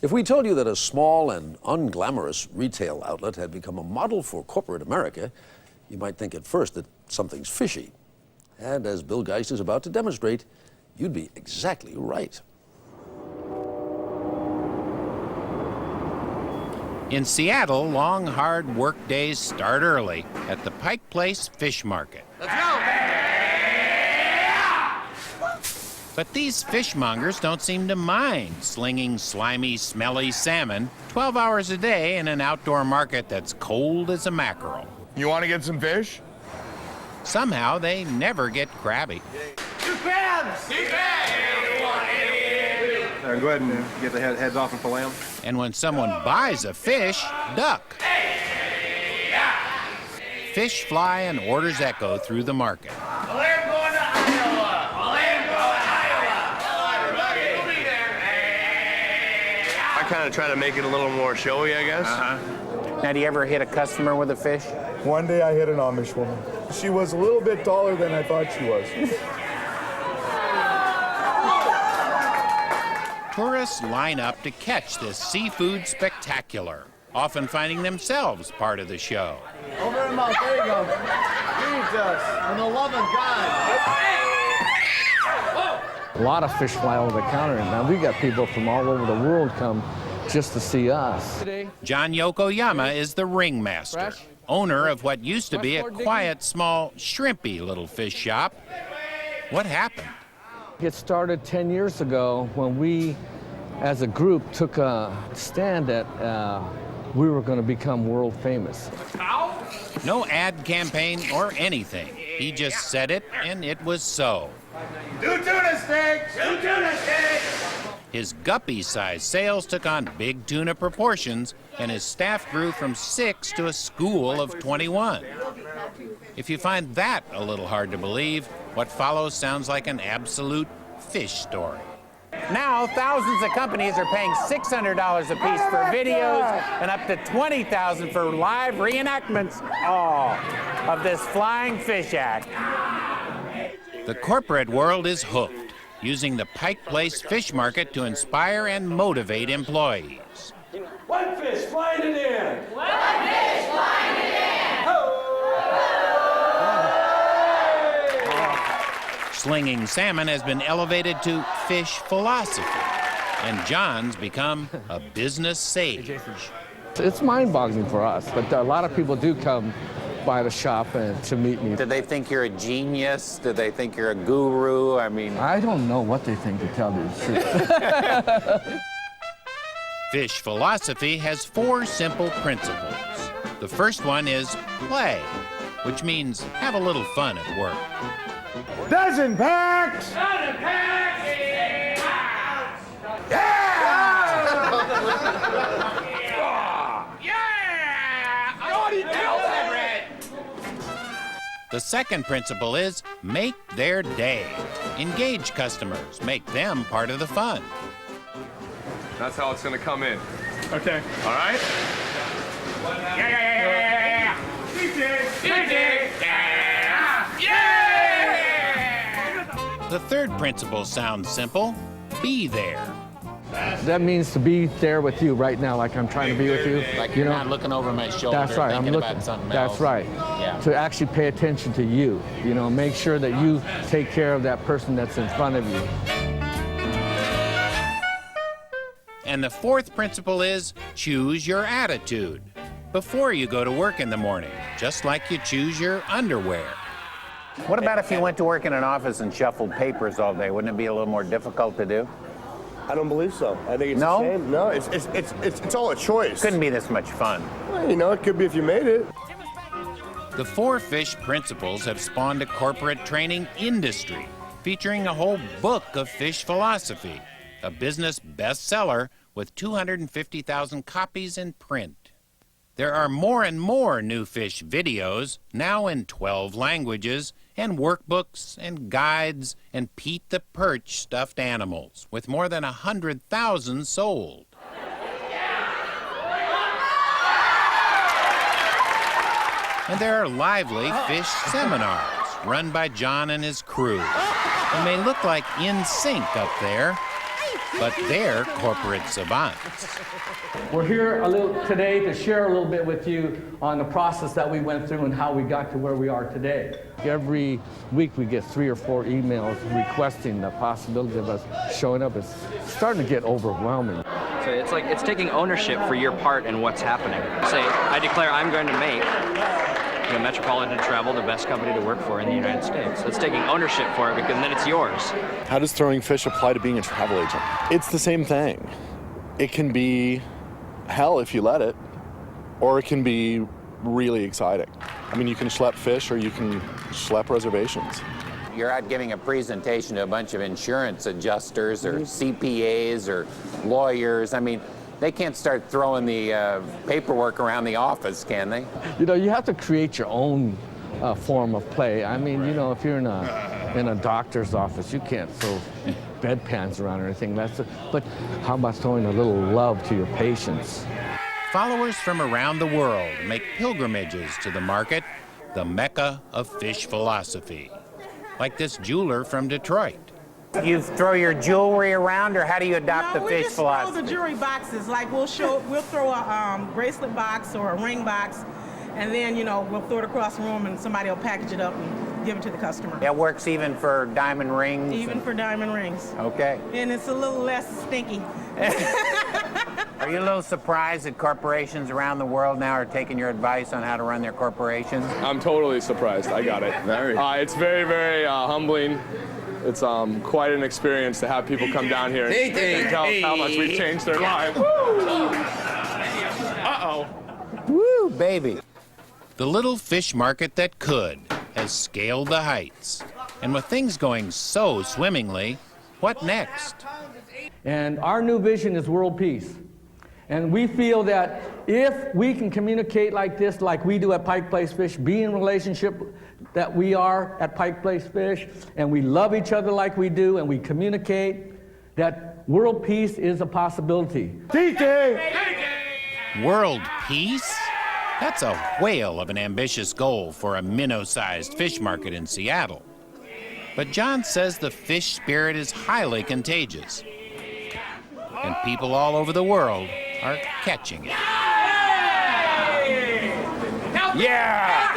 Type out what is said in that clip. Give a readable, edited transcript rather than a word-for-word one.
If we told you that a small and unglamorous retail outlet had become a model for corporate America, you might think at first that something's fishy. And as Bill Geist is about to demonstrate, you'd be exactly right. In Seattle, long, hard work days start early at the Pike Place Fish Market. Let's go! But these fishmongers don't seem to mind slinging slimy, smelly salmon 12 hours a day in an outdoor market that's cold as a mackerel. You want to get some fish? Somehow, they never get crabby. Two crabs! Two crabs! Go ahead and get the heads off and fillet them. And when someone buys a fish, duck. Fish fly and orders echo through the market. I kind of try to make it a little more showy, I guess. Now, do you ever hit a customer with a fish? One day I hit an Amish woman. She was a little bit taller than I thought she was. Tourists line up to catch this seafood spectacular, often finding themselves part of the show. Over and out, there you go. Jesus, for the love of God. A lot of fish fly over the counter, and now we got people from all over the world come just to see us. John Yokoyama is the ringmaster, owner of what used to be a quiet, small, shrimpy little fish shop. What happened? It started 10 years ago when we, as a group, took a stand that we were going to become world famous. No ad campaign or anything. He just said it, and it was so. 2 tuna steaks! 2 tuna steaks! His guppy-sized sales took on big tuna proportions, and his staff grew from 6 to a school of 21. If you find that a little hard to believe, what follows sounds like an absolute fish story. Now, thousands of companies are paying $600 a piece for videos and up to $20,000 for live reenactments, all of this flying fish act. The corporate world is hooked, using the Pike Place Fish Market to inspire and motivate employees. One fish flying it in! One fish flying it in! Slinging salmon has been elevated to fish philosophy, and John's become a business sage. It's mind-boggling for us, but a lot of people do come by the shop and to meet me. Do they think you're a genius? Do they think you're a guru? I mean, I don't know what they think, to tell you the truth. Fish philosophy has 4 simple principles. The first one is play, which means have a little fun at work. Dozen packs! Dozen packs! The second principle is make their day. Engage customers, make them part of the fun. That's how it's going to come in. Okay. All right? The third principle sounds simple, be there. That means to be there with you right now, like I'm trying to be with you. like you're not looking over my shoulder, That's right. thinking I'm looking. about something else. That's right. Yeah. To actually pay attention to you. You know, make sure that you take care of that person that's in front of you. And the fourth principle is choose your attitude before you go to work in the morning, just like you choose your underwear. What about if you went to work in an office and shuffled papers all day? Wouldn't it be a little more difficult to do? I don't believe so. I think it's No? a shame. No, it's all a choice. Couldn't be this much fun. Well, you know, it could be if you made it. The 4 fish principles have spawned a corporate training industry featuring a whole book of fish philosophy, a business bestseller with 250,000 copies in print. There are more and more new fish videos, now in 12 languages, and workbooks and guides and Pete the Perch stuffed animals, with more than 100,000 sold. And there are lively fish seminars run by John and his crew. And they look like in sync up there. but they're corporate savants. We're here today to share a little bit with you on the process that we went through and how we got to where we are today. Every week we get 3 or 4 emails requesting the possibility of us showing up. It's starting to get overwhelming. So it's taking ownership for your part in what's happening. Say, I declare I'm going to make Metropolitan Travel the best company to work for in the United States. It's taking ownership for it, because then it's yours. How does throwing fish apply to being a travel agent? It's the same thing. It can be hell if you let it, or it can be really exciting. I mean, you can schlep fish or you can schlep reservations. You're out giving a presentation to a bunch of insurance adjusters or CPAs or lawyers. I mean, they can't start throwing the paperwork around the office, can they? You know, you have to create your own form of play. I mean, you know, if you're in a doctor's office, you can't throw bedpans around or anything. But how about throwing a little love to your patients? Followers from around the world make pilgrimages to the market, the mecca of fish philosophy. Like this jeweler from Detroit. You throw your jewelry around, or how do you adopt the fish philosophy? We just throw the jewelry boxes. Like we'll throw a bracelet box or a ring box, and then we'll throw it across the room, and somebody will package it up and give it to the customer. That works even for diamond rings. Even for diamond rings. Okay. And it's a little less stinky. Are you a little surprised that corporations around the world now are taking your advice on how to run their corporations? I'm totally surprised. I got it. It's very, very humbling. It's quite an experience to have people come down here and tell us how much we've changed their lives. Uh-oh. Woo, baby. The little fish market that could has scaled the heights. And with things going so swimmingly, what next? And our new vision is world peace. And we feel that if we can communicate like this, like we do at Pike Place Fish, be in relationship that we are at Pike Place Fish, and we love each other like we do, and we communicate, that world peace is a possibility. World peace? That's a whale of an ambitious goal for a minnow-sized fish market in Seattle. But John says the fish spirit is highly contagious, and people all over the world are catching it. Yeah!